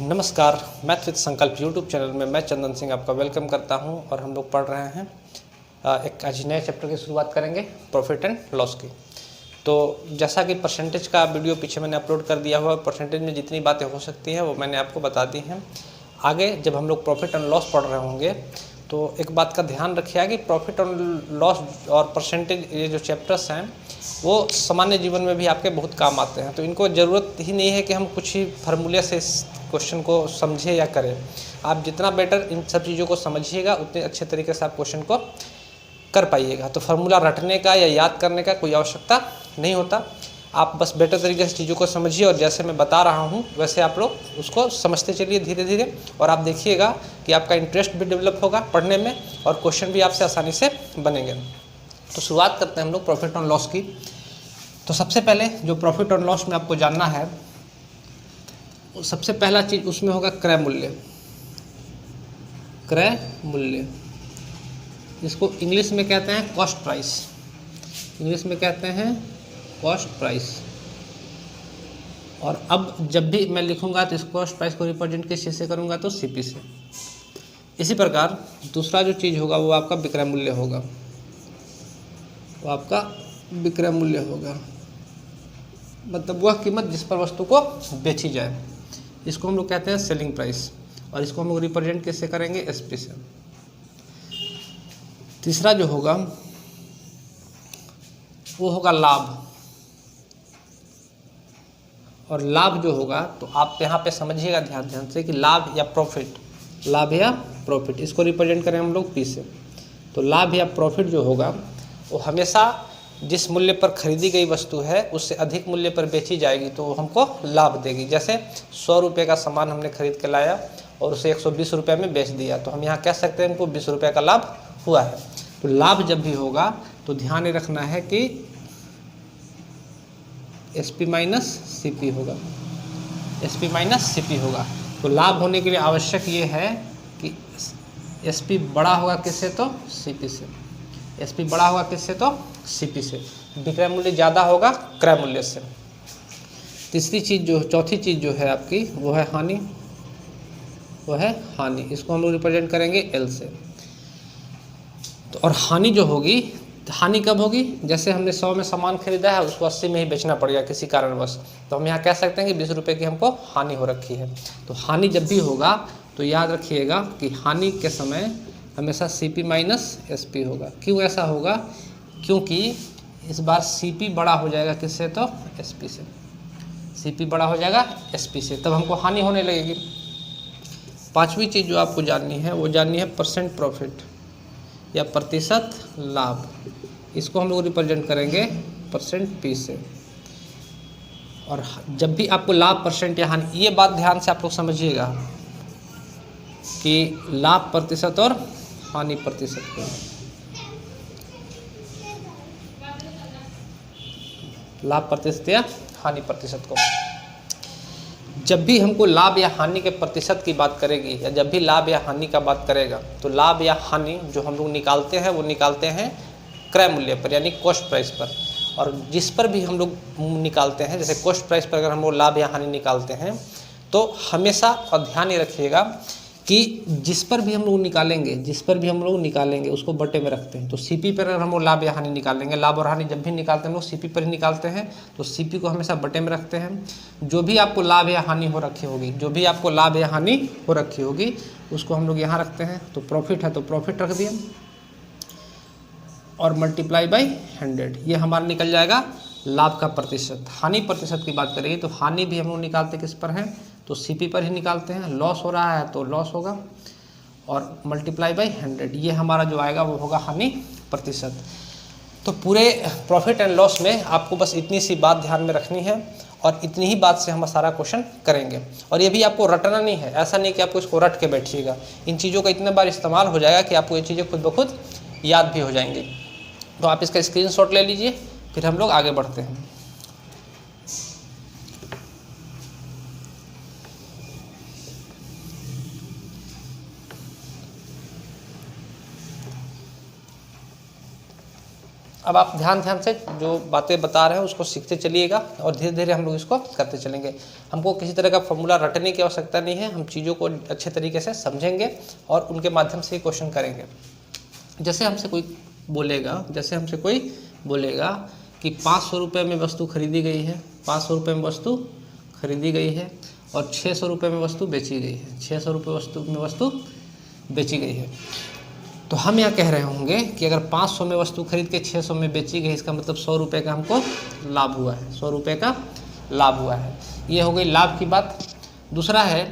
नमस्कार, math with संकल्प YouTube channel में मैं चंदन सिंह आपका वेलकम करता हूं और हम लोग पढ़ रहे हैं एक आज नए चैप्टर की शुरुआत करेंगे प्रॉफिट एंड लॉस की। तो जैसा कि परसेंटेज का वीडियो पीछे मैंने अपलोड कर दिया हुआ है, परसेंटेज में जितनी बातें हो सकती हैं वो मैंने आपको बता दी हैं। आगे जब हम लोग प्रॉफिट एंड लॉस पढ़ रहे होंगे तो एक बात का ध्यान रखिएगा कि प्रॉफिट एंड लॉस और परसेंटेज ये जो चैप्टर्स हैं वो सामान्य जीवन में भी आपके बहुत काम आते हैं। तो इनको ज़रूरत ही नहीं है कि हम कुछ ही फार्मूले से इस क्वेश्चन को समझें या करें। आप जितना बेटर इन सब चीज़ों को समझिएगा उतने अच्छे तरीके से आप क्वेश्चन को कर पाइएगा। तो फार्मूला रटने का या याद करने का कोई आवश्यकता नहीं होता। आप बस बेटर तरीके से चीज़ों को समझिए और जैसे मैं बता रहा हूँ वैसे आप लोग उसको समझते चलिए धीरे धीरे, और आप देखिएगा कि आपका इंटरेस्ट भी डेवलप होगा पढ़ने में और क्वेश्चन भी आपसे आसानी से बनेंगे। तो शुरुआत करते हैं हम लोग प्रॉफिट और लॉस की। तो सबसे पहले जो प्रॉफिट और लॉस में आपको जानना है, सबसे पहला चीज़ उसमें होगा क्रय मूल्य। क्रय मूल्य इसको इंग्लिश में कहते हैं कॉस्ट प्राइस। इंग्लिश में कहते हैं कॉस्ट प्राइस। और अब जब भी मैं लिखूंगा तो इस कॉस्ट प्राइस को रिप्रेजेंट किस चीज़ से करूंगा, तो सीपी से। इसी प्रकार दूसरा जो चीज़ होगा वो आपका विक्रय मूल्य होगा। वो आपका विक्रय मूल्य होगा, मतलब वह कीमत जिस पर वस्तु को बेची जाए। इसको हम लोग कहते हैं सेलिंग प्राइस, और इसको हम लोग रिप्रेजेंट किससे करेंगे, एसपी से। तीसरा जो होगा वो होगा लाभ। और लाभ जो होगा तो आप यहाँ पे समझिएगा ध्यान से कि लाभ या प्रॉफिट, लाभ या प्रॉफिट, इसको रिप्रेजेंट करें हम लोग पी से। तो लाभ या प्रॉफिट जो होगा वो हमेशा जिस मूल्य पर खरीदी गई वस्तु है उससे अधिक मूल्य पर बेची जाएगी तो वो हमको लाभ देगी। जैसे 100 रुपये का सामान हमने खरीद के लाया और उसे 120 रुपये में बेच दिया, तो हम यहाँ कह सकते हैं हमको 20 रुपये का लाभ हुआ है। तो लाभ जब भी होगा तो ध्यान रखना है कि एसपी माइनस सीपी होगा। एसपी माइनस सीपी होगा। तो लाभ होने के लिए आवश्यक ये है कि एसपी बड़ा होगा किससे, तो सीपी से। एसपी बड़ा होगा किससे, तो सीपी से। विक्रय मूल्य ज़्यादा होगा क्रय मूल्य से। तीसरी चीज़ जो, चौथी चीज़ जो है आपकी वो है हानि। वो है हानि, इसको हम लोग रिप्रेजेंट करेंगे एल से। तो और हानि जो होगी, हानि कब होगी, जैसे हमने 100 में सामान खरीदा है उसको 80 में ही बेचना पड़ गया किसी कारणवश, तो हम यहाँ कह सकते हैं कि 20 रुपये की हमको हानि हो रखी है। तो हानि जब भी होगा तो याद रखिएगा कि हानि के समय हमेशा सीपी माइनस एसपी होगा। क्यों ऐसा होगा, क्योंकि इस बार सीपी बड़ा हो जाएगा किससे, तो एसपी से। सीपी बड़ा हो जाएगा एसपी से, तब हमको हानि होने लगेगी। पांचवी चीज़ जो आपको जाननी है वो जाननी है परसेंट प्रॉफिट या प्रतिशत लाभ। इसको हम लोग रिप्रेजेंट करेंगे परसेंट पी से। और जब भी आपको लाभ परसेंट या हानि, ये बात ध्यान से आप लोग समझिएगा कि लाभ प्रतिशत और हानि प्रतिशत को, लाभ प्रतिशत या हानि प्रतिशत को, जब भी हमको लाभ या हानि के प्रतिशत की बात करेगी या जब भी लाभ या हानि का बात करेगा तो लाभ या हानि जो हम लोग निकालते हैं वो निकालते हैं क्रय मूल्य पर यानी कॉस्ट प्राइस पर। और जिस पर भी हम लोग निकालते हैं, जैसे कॉस्ट प्राइस पर अगर हम लोग लाभ या हानि निकालते हैं तो हमेशा और ध्यान ये रखिएगा कि जिस पर भी हम लोग निकालेंगे उसको बटे में रखते हैं। तो सीपी पर अगर हम लोग लाभ या हानि निकालेंगे, लाभ और हानि जब भी निकालते हैं हम लोग सीपी पर ही निकालते हैं, तो सीपी को हमेशा बटे में रखते हैं। जो भी आपको लाभ या हानि हो रखी होगी, उसको हम लोग यहाँ रखते हैं। तो प्रॉफिट है तो प्रॉफिट रख दिए और मल्टीप्लाई बाई 100, ये हमारा निकल जाएगा लाभ का प्रतिशत। हानि प्रतिशत की बात करेंगे तो हानि भी हम लोग निकालते किस पर हैं, तो सीपी पर ही निकालते हैं। लॉस हो रहा है तो लॉस होगा और मल्टीप्लाई बाई 100, ये हमारा जो आएगा वो होगा हानि प्रतिशत। तो पूरे प्रॉफिट एंड लॉस में आपको बस इतनी सी बात ध्यान में रखनी है और इतनी ही बात से हम सारा क्वेश्चन करेंगे। और ये भी आपको रटना नहीं है, ऐसा नहीं कि आपको इसको रट के बैठिएगा। इन चीज़ों का इतने बार इस्तेमाल हो जाएगा कि आपको ये चीज़ें खुद ब खुद याद भी हो जाएंगी। तो आप इसका स्क्रीनशॉट ले लीजिए, फिर हम लोग आगे बढ़ते हैं। अब आप ध्यान से जो बातें बता रहे हैं उसको सीखते चलिएगा और धीरे धीरे हम लोग इसको करते चलेंगे। हमको किसी तरह का फॉर्मूला रटने की आवश्यकता नहीं है, हम चीज़ों को अच्छे तरीके से समझेंगे और उनके माध्यम से क्वेश्चन करेंगे। जैसे हमसे कोई बोलेगा कि 500 रुपये में वस्तु खरीदी गई है, 500 रुपये में वस्तु खरीदी गई है और 600 रुपये में वस्तु बेची गई है, 600 रुपये में वस्तु बेची गई है। तो हम यहाँ कह रहे होंगे कि अगर 500 में वस्तु खरीद के 600 में बेची गई, इसका मतलब 100 रुपये का हमको लाभ हुआ है, 100 रुपये का लाभ हुआ है। ये हो गई लाभ की बात। दूसरा है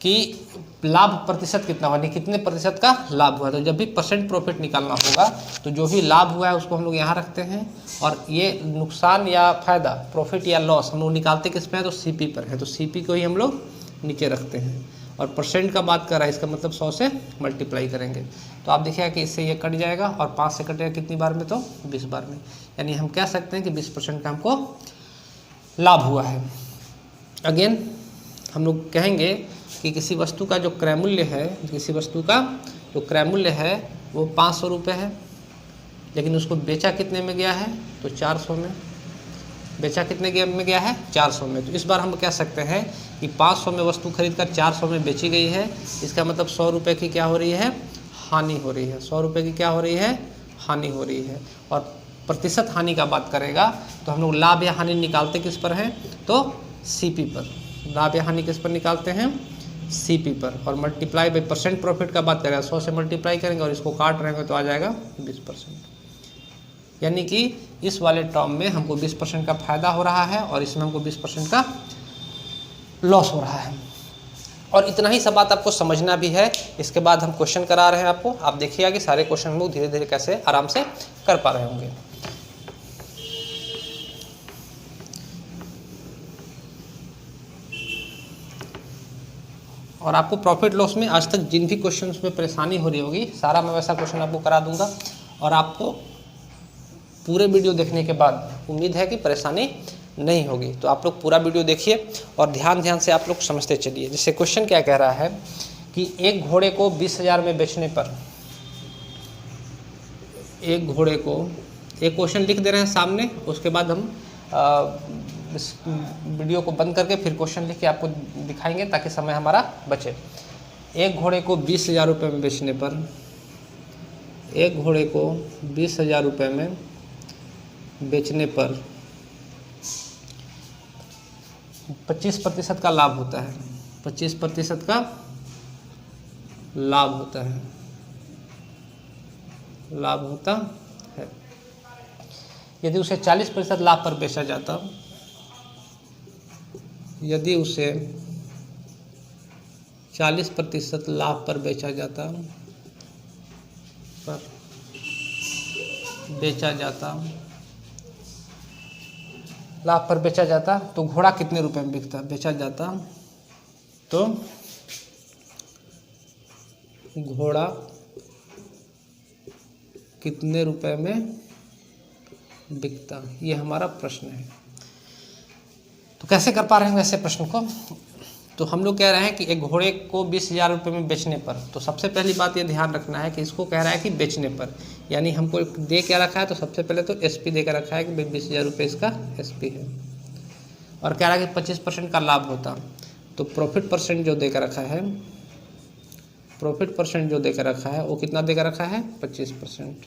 कि लाभ प्रतिशत कितना हुआ, कितने प्रतिशत का लाभ हुआ। तो जब भी परसेंट प्रॉफिट निकालना होगा तो जो भी लाभ हुआ है उसको हम लोग यहाँ रखते हैं, और ये नुकसान या फ़ायदा, प्रॉफिट या लॉस हम लोग निकालते किस पे है, तो सीपी पर है, तो सीपी को ही हम लोग नीचे रखते हैं। और परसेंट का बात कर रहा है, इसका मतलब 100 से मल्टीप्लाई करेंगे। तो आप देखिएगा कि इससे ये कट जाएगा और 5 से कटेगा कितनी बार में, तो 20 बार में। यानी हम कह सकते हैं कि 20% का हमको लाभ हुआ है। अगेन हम लोग कहेंगे कि किसी वस्तु का जो क्रय मूल्य है, वो 500 रुपये है, लेकिन उसको बेचा कितने में गया है, तो 400 में। बेचा कितने में गया है, 400 में। तो इस बार हम कह सकते हैं कि 500 में वस्तु खरीद कर 400 में बेची गई है, इसका मतलब 100 रुपये की क्या हो रही है, हानि हो रही है। 100 रुपये की क्या हो रही है, हानि हो रही है। और प्रतिशत हानि का बात करेगा तो हम लोग लाभ या हानि निकालते किस पर हैं, तो सीपी पर। लाभ या हानि किस पर निकालते हैं, सीपी पर। और मल्टीप्लाई बाई परसेंट प्रॉफिट का बात करेगा, 100 से मल्टीप्लाई करेंगे और इसको काट रहेंगे तो आ जाएगा 20%। यानी कि इस वाले टर्म में हमको 20% का फायदा हो रहा है और इसमें हमको 20% का लॉस हो रहा है। और इतना ही सब बात आपको समझना भी है। इसके बाद हम क्वेश्चन करा रहे हैं आपको, आप देखिएगा कि सारे क्वेश्चन हम लोग धीरे धीरे कैसे आराम से कर पा रहे होंगे। और आपको प्रॉफिट लॉस में आज तक जिन भी क्वेश्चन में परेशानी हो रही होगी, सारा मैं वैसा क्वेश्चन आपको करा दूंगा। और आपको पूरे वीडियो देखने के बाद उम्मीद है कि परेशानी नहीं होगी। तो आप लोग पूरा वीडियो देखिए और ध्यान से आप लोग समझते चलिए। जैसे क्वेश्चन क्या कह रहा है कि एक घोड़े को 20,000 में बेचने पर, एक घोड़े को, एक क्वेश्चन लिख दे रहे हैं सामने, उसके बाद हम इस वीडियो को बंद करके फिर क्वेश्चन लिख के आपको दिखाएंगे ताकि समय हमारा बचे। एक घोड़े को 20,000 रुपये में बेचने पर, एक घोड़े को 20,000 रुपये में बेचने पर 25% का लाभ होता है, 25% का लाभ होता है, लाभ होता है। यदि उसे 40% लाभ पर बेचा जाता, यदि उसे 40% लाभ पर बेचा जाता, लाभ पर बेचा जाता तो घोड़ा कितने रुपए में बिकता, बेचा जाता तो घोड़ा कितने रुपए में बिकता, ये हमारा प्रश्न है। तो कैसे कर पा रहे हैं ऐसे प्रश्न को, तो हम लोग कह रहे हैं कि एक घोड़े को 20,000 रुपये में बेचने पर, तो सबसे पहली बात ये ध्यान रखना है कि इसको कह रहा है कि बेचने पर, यानी हमको दे क्या रखा है, तो सबसे पहले तो एसपी दे कर रखा है कि भाई 20,000 रुपये इसका एसपी है। और कह रहा है कि 25% का लाभ होता, तो प्रॉफिट परसेंट जो दे कर रखा है, प्रॉफिट परसेंट जो दे कर रखा है वो कितना दे कर रखा है, 25%।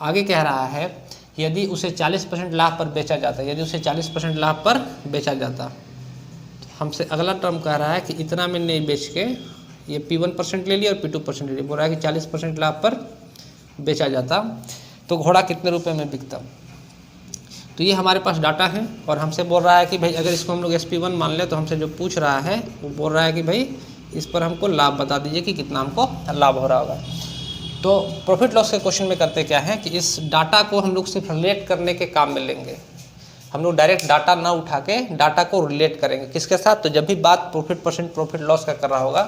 आगे कह रहा है यदि उसे 40% लाभ पर बेचा जाता, यदि उसे 40% लाभ पर बेचा जाता, तो हमसे अगला टर्म कह रहा है कि इतना में नहीं बेच के, ये P1% ले लिया और P2% ले लिया, बोल रहा है कि 40% लाभ पर बेचा जाता तो घोड़ा कितने रुपए में बिकता। तो ये हमारे पास डाटा है और हमसे बोल रहा है कि भाई अगर इसको हम लोग SP1 मान ले, तो हमसे जो पूछ रहा है वो बोल रहा है कि भाई इस पर हमको लाभ बता दीजिए कि कितना हमको लाभ हो रहा होगा। तो प्रॉफिट लॉस के क्वेश्चन में करते क्या है कि इस डाटा को हम लोग सिर्फ रिलेट करने के काम में लेंगे। हम लोग डायरेक्ट डाटा ना उठा के डाटा को रिलेट करेंगे किसके साथ, तो जब भी बात प्रॉफिट परसेंट प्रॉफिट लॉस का कर रहा होगा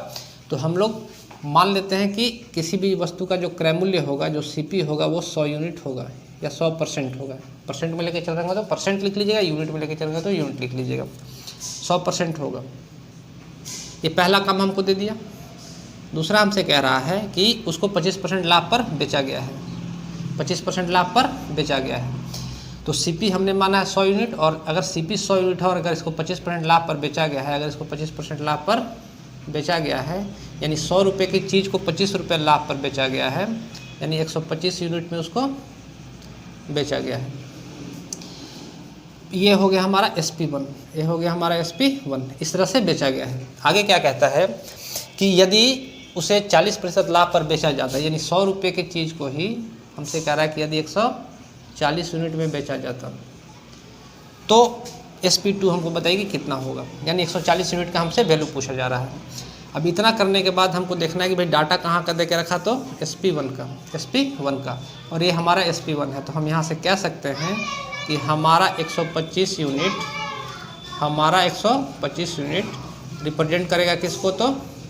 तो हम लोग मान लेते हैं कि किसी भी वस्तु का जो क्रय मूल्य होगा, जो सीपी होगा, वो 100 यूनिट होगा या 100% होगा। परसेंट में लेके चल रहे हैं तो परसेंट लिख लीजिएगा, यूनिट में लेके चल रहे हैं तो यूनिट लिख लीजिएगा। 100% होगा, ये पहला काम हमको दे दिया। दूसरा हमसे कह रहा है कि उसको 25% लाभ पर बेचा गया है, 25% लाभ पर बेचा गया है। तो सीपी हमने माना है 100 यूनिट, और अगर सीपी 100 यूनिट है और अगर इसको 25% लाभ पर बेचा गया है, अगर इसको 25% लाभ पर बेचा गया है, यानी 100 रुपये की चीज़ को 25 रुपये लाभ पर बेचा गया है, यानी 125 यूनिट में उसको बेचा गया है। ये हो गया हमारा SP1, ये हो गया हमारा SP1, इस तरह से बेचा गया है। आगे क्या कहता है कि यदि उसे 40% लाभ पर बेचा जाता है, यानी 100 रुपये की चीज़ को ही हमसे कह रहा है कि यदि 140 यूनिट में बेचा जाता तो SP2 हमको बताइए कितना होगा, यानी 140 यूनिट का हमसे वैल्यू पूछा जा रहा है। अब इतना करने के बाद हमको देखना है कि भाई डाटा कहाँ का दे के रखा, तो SP1 का, और ये हमारा SP1 है। तो हम यहाँ से कह सकते हैं कि हमारा 125 यूनिट रिप्रेजेंट करेगा किसको, तो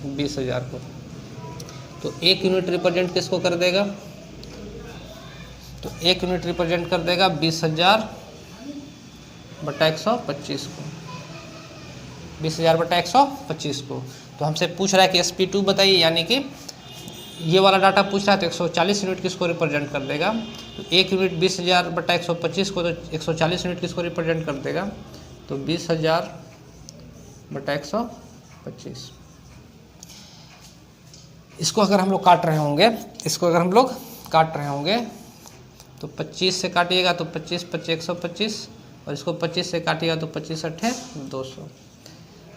20,000 को। तो 1 यूनिट रिप्रेजेंट किसको कर देगा, तो 1 यूनिट रिप्रेजेंट कर देगा 20,000 बटा 125 को, 20,000 बटा 125 को। तो हमसे पूछ रहा है कि SP2 बताइए, यानी कि ये वाला डाटा पूछ रहा है। तो 140 यूनिट किसको रिप्रेजेंट कर देगा, तो 1 यूनिट 20,000 बटा 125 को, तो 140 यूनिट किसको रिप्रेजेंट कर देगा, तो 20,000 बटा 125। इसको अगर हम लोग काट रहे होंगे, तो 25 से काटिएगा तो 25 × 5 = 125, और इसको 25 से काटिएगा तो 25 × 8 = 200।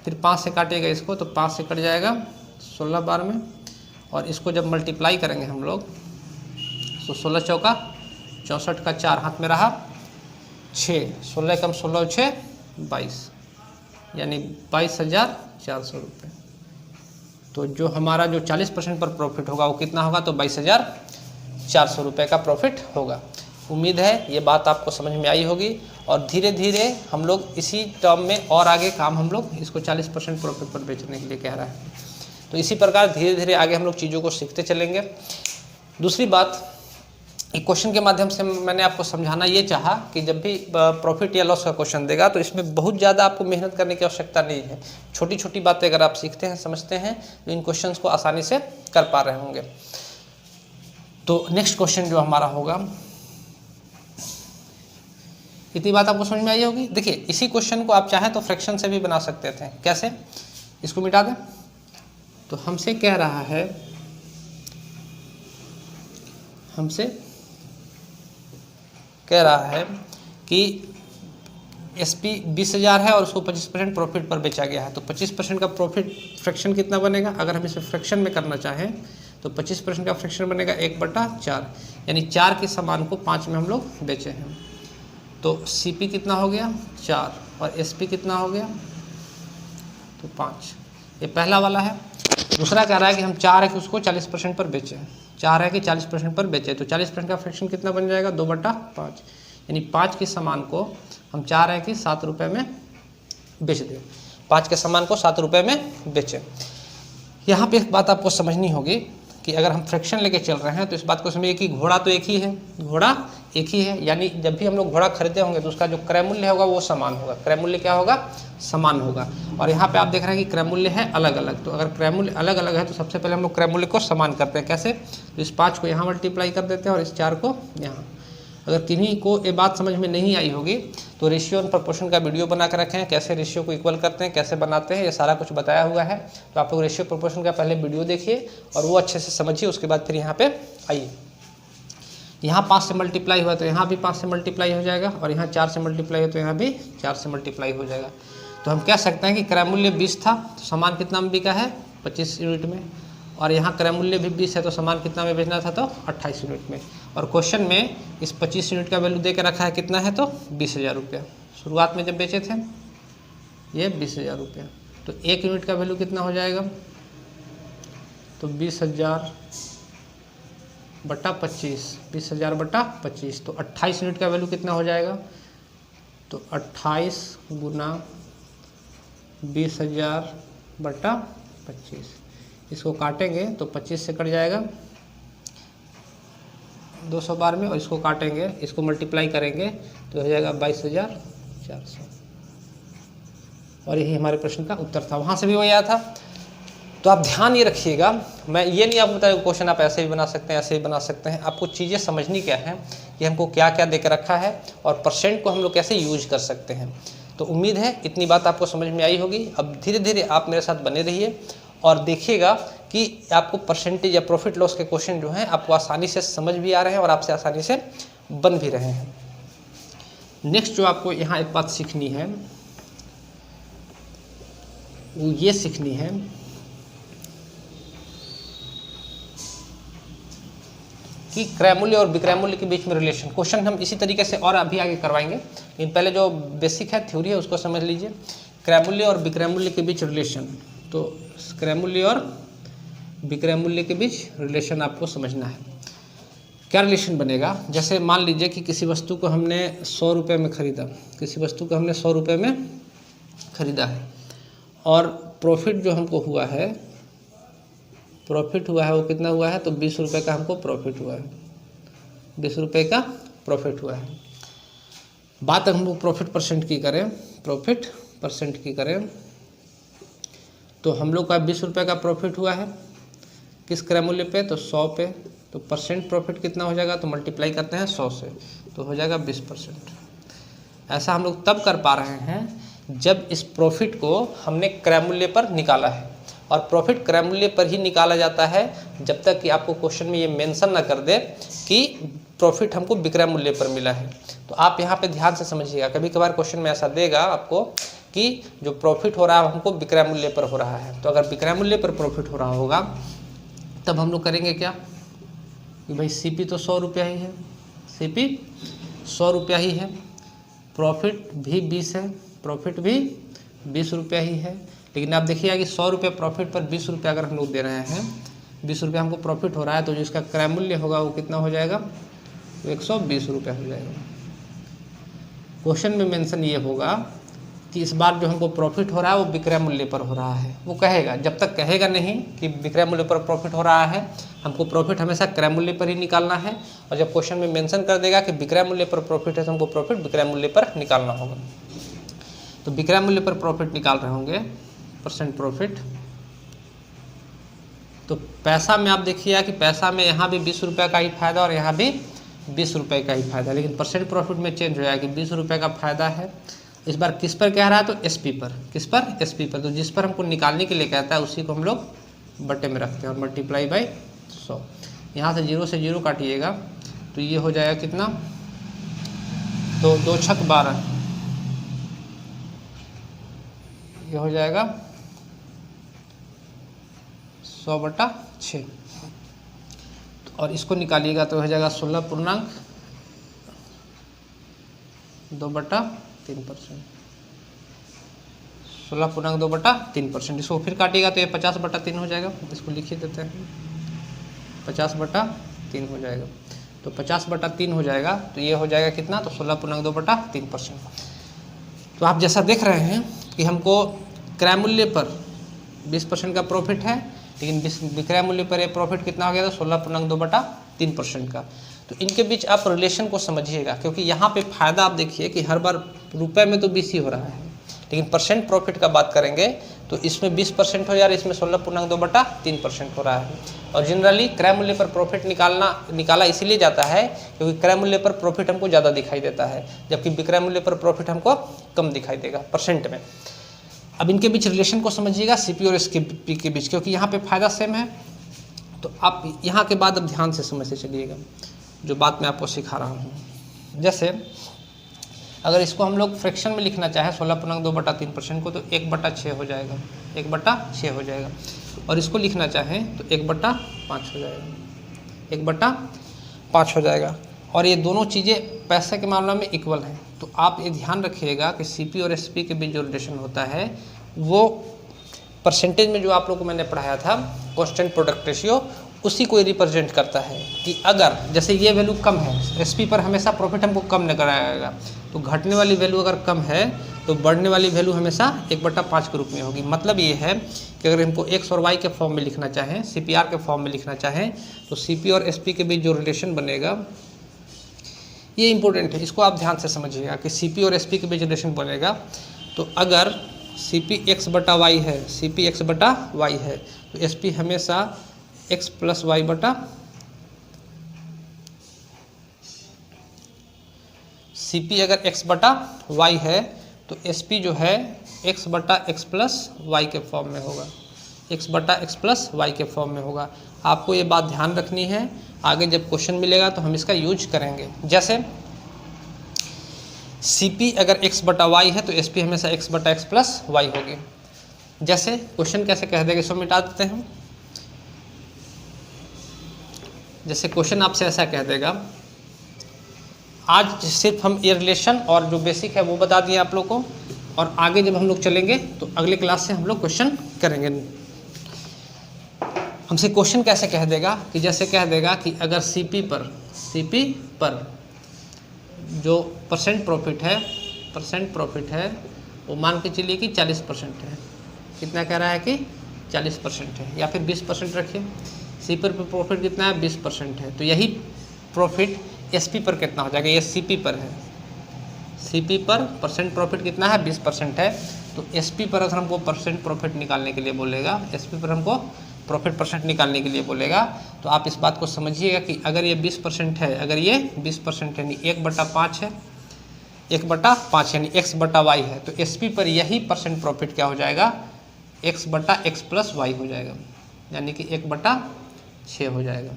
फिर 5 से काटिएगा इसको, तो 5 से कट जाएगा 16 बार में, और इसको जब मल्टीप्लाई करेंगे हम लोग, तो 16 चौका 64 का 4 हाथ में रहा 6, 16 कम 16 6 22, यानी 22,400 रुपये। तो जो हमारा जो 40% पर प्रॉफिट होगा वो कितना होगा, तो 22,400 रुपये का प्रॉफिट होगा। उम्मीद है ये बात आपको समझ में आई होगी, और धीरे धीरे हम लोग इसी टर्म में और आगे काम हम लोग इसको 40% प्रॉफिट पर बेचने के लिए कह रहा है। तो इसी प्रकार धीरे धीरे आगे हम लोग चीज़ों को सीखते चलेंगे। दूसरी बात, एक क्वेश्चन के माध्यम से मैंने आपको समझाना ये चाहा कि जब भी प्रॉफिट या लॉस का क्वेश्चन देगा तो इसमें बहुत ज़्यादा आपको मेहनत करने की आवश्यकता नहीं है। छोटी छोटी बातें अगर आप सीखते हैं, समझते हैं, तो इन क्वेश्चंस को आसानी से कर पा रहे होंगे। तो नेक्स्ट क्वेश्चन जो हमारा होगा, इतनी बात आपको समझ में आई होगी। देखिए, इसी क्वेश्चन को आप चाहें तो फ्रैक्शन से भी बना सकते थे। कैसे, इसको मिटा दें। तो हमसे कह रहा है कि SP 20,000 है और उसको 25% प्रॉफिट पर बेचा गया है। तो 25% का प्रॉफिट फ्रैक्शन कितना बनेगा, अगर हम इसे फ्रैक्शन में करना चाहें तो 25% का फ्रैक्शन बनेगा 1/4, यानी 4 के सामान को 5 में हम लोग बेचे हैं। तो CP कितना हो गया 4, और SP कितना हो गया, तो 5। ये पहला वाला है। दूसरा कह रहा है कि हम 4 है कि उसको 40% पर बेचें, 4 है कि 40% पर बेचें। तो 40% का फ्रैक्शन कितना बन जाएगा, 2/5, यानी 5 के सामान को हम 4 है कि 7 रुपये में बेच दें, 5 के सामान को 7 रुपये में बेचें। यहाँ पे एक बात आपको समझनी होगी कि अगर हम फ्रैक्शन लेके चल रहे हैं तो इस बात को समझिए कि घोड़ा तो एक ही है, यानी जब भी हम लोग घोड़ा खरीदे होंगे तो उसका जो क्रय मूल्य होगा वो समान होगा। क्रय मूल्य क्या होगा, समान होगा। और यहाँ पे आप देख रहे हैं कि क्रय मूल्य है अलग अलग। तो अगर क्रय मूल्य अलग अलग है तो सबसे पहले हम लोग क्रय मूल्य को समान करते हैं। कैसे, तो इस 5 को यहाँ मल्टीप्लाई कर देते हैं और इस 4 को यहाँ। अगर किन्हीं को ये बात समझ में नहीं आई होगी तो रेशियो और प्रोपोर्शन का वीडियो बना कर रखे हैं, कैसे रेशियो को इक्वल करते हैं, कैसे बनाते हैं, ये सारा कुछ बताया हुआ है। तो आप लोग रेशियो प्रोपोर्शन का पहले वीडियो देखिए और वो अच्छे से समझिए, उसके बाद फिर यहाँ पे आइए। यहाँ 5 से मल्टीप्लाई हुआ तो यहाँ भी 5 से मल्टीप्लाई हो जाएगा, और यहाँ 4 से मल्टीप्लाई हो तो यहाँ भी 4 से मल्टीप्लाई हो जाएगा। तो हम कह सकते हैं कि क्रय मूल्य 20 था तो सामान कितना में बिका है, 25 यूनिट में, और यहाँ क्रय मूल्य भी 20 है तो सामान कितना में बेचना था, तो 28 यूनिट में। और क्वेश्चन में इस 25 यूनिट का वैल्यू दे के रखा है कितना है, तो 20,000 रुपया। शुरुआत में जब बेचे थे ये 20,000 रुपया, तो 1 यूनिट का वैल्यू कितना हो जाएगा, तो 20,000 बटा 25, 20,000 बटा 25, तो 28 यूनिट का वैल्यू कितना हो जाएगा, तो 28 गुना 20,000 बटा 25। इसको काटेंगे तो 25 से कट जाएगा 200 बार में, और इसको काटेंगे, इसको मल्टीप्लाई करेंगे तो हो जाएगा 22,400। और यही हमारे प्रश्न का उत्तर था। वहाँ से भी वही आया था। तो आप ध्यान ये रखिएगा, मैं ये नहीं आपको बताया क्वेश्चन आप ऐसे भी बना सकते हैं, ऐसे भी बना सकते हैं। आपको चीज़ें समझनी क्या है कि हमको क्या क्या दे के रखा है और परसेंट को हम लोग कैसे यूज कर सकते हैं। तो उम्मीद है इतनी बात आपको समझ में आई होगी। अब धीरे धीरे आप मेरे साथ बने रहिए और देखिएगा कि आपको परसेंटेज या प्रॉफिट लॉस के क्वेश्चन जो हैं आपको आसानी से समझ भी आ रहे हैं और आपसे आसानी से बन भी रहे हैं। नेक्स्ट जो आपको यहाँ एक बात सीखनी है वो ये सीखनी है कि क्रय मूल्य और विक्रय मूल्य के बीच में रिलेशन। क्वेश्चन हम इसी तरीके से और अभी आगे करवाएंगे, लेकिन पहले जो बेसिक है थ्योरी है उसको समझ लीजिए। क्रय मूल्य और विक्रय मूल्य के बीच रिलेशन, तो क्रय मूल्य और विक्रय मूल्य के बीच रिलेशन आपको समझना है। क्या रिलेशन बनेगा, जैसे मान लीजिए कि किसी वस्तु को हमने 100 रुपये में ख़रीदा, किसी वस्तु को हमने 100 रुपये में ख़रीदा है और प्रॉफिट जो हमको हुआ है, प्रॉफिट हुआ है वो कितना हुआ है, तो 20 रुपये का हमको प्रॉफिट हुआ है, 20 रुपये का प्रॉफिट हुआ है। बात हम लोग प्रॉफिट परसेंट की करें, प्रॉफिट परसेंट की करें तो हम लोग का 20 रुपये का प्रॉफिट हुआ है किस क्रय मूल्य पे, तो 100 पे। तो परसेंट प्रॉफिट कितना हो जाएगा, तो मल्टीप्लाई करते हैं 100 से, तो हो जाएगा 20%। ऐसा हम लोग तब कर पा रहे हैं जब इस प्रॉफिट को हमने क्रय मूल्य पर निकाला है, और प्रॉफिट क्रय मूल्य पर ही निकाला जाता है जब तक कि आपको क्वेश्चन में ये मेंशन ना कर दे कि प्रॉफिट हमको विक्रय मूल्य पर मिला है। तो आप यहाँ पे ध्यान से समझिएगा, कभी कभार क्वेश्चन में ऐसा देगा आपको कि जो प्रॉफिट हो रहा है हमको विक्रय मूल्य पर हो रहा है। तो अगर विक्रय मूल्य पर प्रॉफिट हो रहा होगा तब हम लोग करेंगे क्या कि भाई सीपी तो 100 रुपया ही है, सीपी 100 रुपया ही है, प्रॉफिट भी 20 है, प्रॉफिट भी 20 रुपया ही है। लेकिन आप देखिएगा कि 100 रुपये प्रॉफिट पर 20 रुपये अगर हम लोग दे रहे हैं, 20 रुपये हमको प्रॉफिट हो रहा है, तो जो इसका क्रय मूल्य होगा वो कितना हो जाएगा, तो 120 रुपये हो जाएगा। क्वेश्चन में मेंशन ये होगा कि इस बार जो हमको प्रॉफिट हो रहा है वो विक्रय मूल्य पर हो रहा है। वो कहेगा, जब तक कहेगा नहीं कि विक्रय मूल्य पर प्रॉफिट हो रहा है, हमको प्रॉफिट हमेशा क्रय मूल्य पर ही निकालना है। और जब क्वेश्चन में मेंशन कर देगा कि विक्रय मूल्य पर प्रॉफिट है तो हमको प्रॉफिट विक्रय मूल्य पर निकालना होगा। तो विक्रय मूल्य पर प्रॉफिट निकाल रहे होंगे, परसेंट प्रॉफिट। तो पैसा में आप देखिए कि पैसा में यहाँ भी 20 रुपये का ही फायदा और यहाँ भी 20 रुपये का ही फायदा, लेकिन परसेंट प्रॉफिट में चेंज हो जाएगा कि 20 रुपये का फायदा है। इस बार किस पर कह रहा है, तो एसपी पर। किस पर, एसपी पर। तो जिस पर हमको निकालने के लिए कहता है उसी को हम लोग बटे में रखते हैं और मल्टीप्लाई बाई 100। यहाँ से 0 से 0 काटिएगा तो ये हो जाएगा कितना, तो 2 छक 12, ये हो जाएगा 100/6। और इसको निकालिएगा तो हो जाएगा 16.2/3%। 16.2/3%। इसको फिर काटिएगा तो ये 50/3 हो जाएगा। इसको लिख ही देते हैं, 50/3 हो जाएगा। तो 50/3 हो जाएगा तो ये हो जाएगा कितना, तो 16.2/3%। तो आप जैसा देख रहे हैं कि हमको क्रय मूल्य पर 20% का प्रॉफिट है, लेकिन विक्रय मूल्य पर ये प्रॉफिट कितना हो गया, तो 16.2/3% का। तो इनके बीच आप रिलेशन को समझिएगा, क्योंकि यहाँ पे फायदा आप देखिए कि हर बार रुपए में तो 20 ही हो रहा है, लेकिन परसेंट प्रॉफिट का बात करेंगे तो इसमें 20% हो जा रहा है, इसमें 16.2/3% हो रहा है। और जनरली क्रय मूल्य पर प्रॉफिट निकाला इसीलिए जाता है क्योंकि क्रय मूल्य पर प्रॉफिट हमको ज़्यादा दिखाई देता है, जबकि विक्रय मूल्य पर प्रॉफिट हमको कम दिखाई देगा परसेंट में। अब इनके बीच रिलेशन को समझिएगा, सीपी और एसपी के बीच, क्योंकि यहाँ पे फायदा सेम है। तो आप यहाँ के बाद अब ध्यान से समझते चलिएगा जो बात मैं आपको सिखा रहा हूँ। जैसे अगर इसको हम लोग फ्रैक्शन में लिखना चाहें 16.2/3% को, तो 1/6 हो जाएगा, 1/6 हो जाएगा। और इसको लिखना चाहें तो 1/5 हो जाएगा, 1/5 हो जाएगा। और ये दोनों चीज़ें पैसे के मामले में इक्वल हैं। तो आप ये ध्यान रखिएगा कि सीपी और एसपी के बीच जो रिलेशन होता है वो परसेंटेज में जो आप लोगों को मैंने पढ़ाया था कांस्टेंट प्रोडक्ट रेशियो, उसी को रिप्रेजेंट करता है कि अगर जैसे ये वैल्यू कम है, एसपी पर हमेशा प्रॉफिट हमको कम नजर आएगा, तो घटने वाली वैल्यू अगर कम है तो बढ़ने वाली वैल्यू हमेशा 1/5 के रूप में होगी। मतलब ये है कि अगर हमको एक्स और वाई के फॉर्म में लिखना चाहें, सीपीआर के फॉर्म में लिखना चाहें, तो सीपी और एसपी के बीच जो रिलेशन बनेगा ये इंपॉर्टेंट है, इसको आप ध्यान से समझिएगा कि सीपी और एसपी के बीच रिलेशन बनेगा। तो अगर सी पी एक्स बटा वाई है, सी पी एक्स बटा वाई है, तो एस पी हमेशा एक्स प्लस वाई बटा, सी पी अगर एक्स बटा वाई है तो एस पी जो है एक्स बटा एक्स प्लस वाई के फॉर्म में होगा, एक्स बटा एक्स प्लस वाई के फॉर्म में होगा। आपको ये बात ध्यान रखनी है, आगे जब क्वेश्चन मिलेगा तो हम इसका यूज करेंगे। जैसे सी पी अगर एक्स बटा वाई है तो एस पी हमेशा एक्स बटा एक्स प्लस वाई होगी। जैसे क्वेश्चन कैसे कह देंगे, इसको मिटा देते हैं हम। जैसे क्वेश्चन आपसे ऐसा कह देगा, आज सिर्फ हम ये रिलेशन और जो बेसिक है वो बता दिए आप लोग को, और आगे जब हम लोग चलेंगे तो अगले क्लास से हम लोग क्वेश्चन करेंगे। हमसे क्वेश्चन कैसे कह देगा कि जैसे कह देगा कि अगर सीपी पर जो परसेंट प्रॉफिट है वो मान के चलिए कि 40% है। कितना कह रहा है कि 40% है, या फिर 20% रखिए। सी पर प्रॉफिट कितना है, 20% है, तो यही प्रॉफिट एसपी पर कितना हो जाएगा, ये सीपी पर है। सीपी पर परसेंट प्रॉफिट कितना है, 20% है, तो एसपी पर अगर हमको परसेंट प्रॉफिट निकालने के लिए बोलेगा, एसपी पर हमको प्रॉफिट परसेंट निकालने के लिए बोलेगा, तो आप इस बात को समझिएगा कि अगर ये 20% है, अगर ये 20% यानी 1/5 है, 1/5 यानी x बटा वाई है, तो एसपी पर यही परसेंट प्रॉफिट क्या हो जाएगा, x बटा एक्स प्लस वाई हो जाएगा, यानी कि 1/6 हो जाएगा,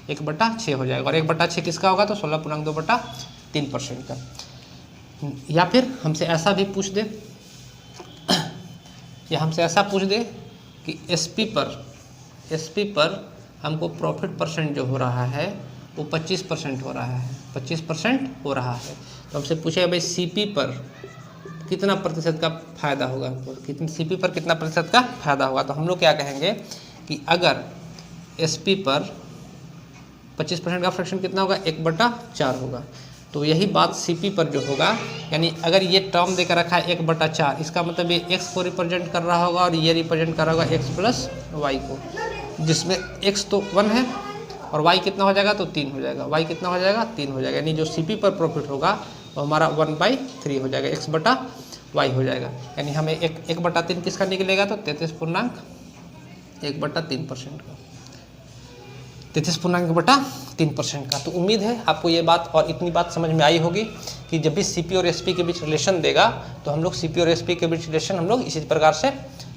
1/6 हो जाएगा। और 1/6 किसका होगा, तो 16.2/3% का। या फिर हमसे ऐसा भी पूछ दे, या हमसे ऐसा पूछ दे कि एसपी पर हमको प्रॉफिट परसेंट जो हो रहा है वो 25% हो रहा है, 25% हो रहा है, तो हमसे पूछेगा भाई सीपी पर कितना प्रतिशत का फायदा होगा, कितनी सीपी पर कितना प्रतिशत का फायदा होगा। तो हम लोग क्या कहेंगे कि अगर एसपी पर 25% का फ्रैक्शन कितना होगा, 1/4 होगा, तो यही बात सीपी पर जो होगा, यानी अगर ये टर्म देकर रखा है 1/4, इसका मतलब ये x को रिप्रेजेंट कर रहा होगा और ये रिप्रेजेंट कर रहा होगा x प्लस वाई को, जिसमें x तो 1 है और y कितना हो जाएगा, तो 3 हो जाएगा, y कितना हो जाएगा, 3 हो जाएगा, यानी जो सीपी पर प्रॉफिट होगा वो हमारा 1/3 हो जाएगा, x बटा वाई हो जाएगा। यानी हमें 1/3 किसका निकलेगा, तो 33.1/3% का, 33.1/3% का। तो उम्मीद है आपको ये बात और इतनी बात समझ में आई होगी कि जब भी सीपी और एसपी के बीच रिलेशन देगा तो हम लोग सीपी और एसपी के बीच रिलेशन हम लोग इसी प्रकार से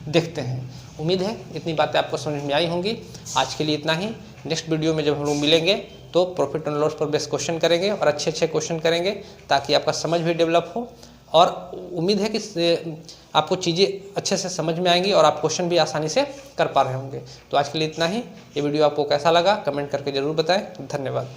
देखते हैं। उम्मीद है इतनी बातें आपको समझ में आई होंगी। आज के लिए इतना ही। नेक्स्ट वीडियो में जब हम लोग मिलेंगे तो प्रॉफिट एंड लॉस पर बेस्ड क्वेश्चन करेंगे और अच्छे क्वेश्चन करेंगे ताकि आपका समझ भी डेवलप हो, और उम्मीद है कि आपको चीज़ें अच्छे से समझ में आएंगी और आप क्वेश्चन भी आसानी से कर पा रहे होंगे। तो आज के लिए इतना ही। ये वीडियो आपको कैसा लगा कमेंट करके ज़रूर बताएं। धन्यवाद।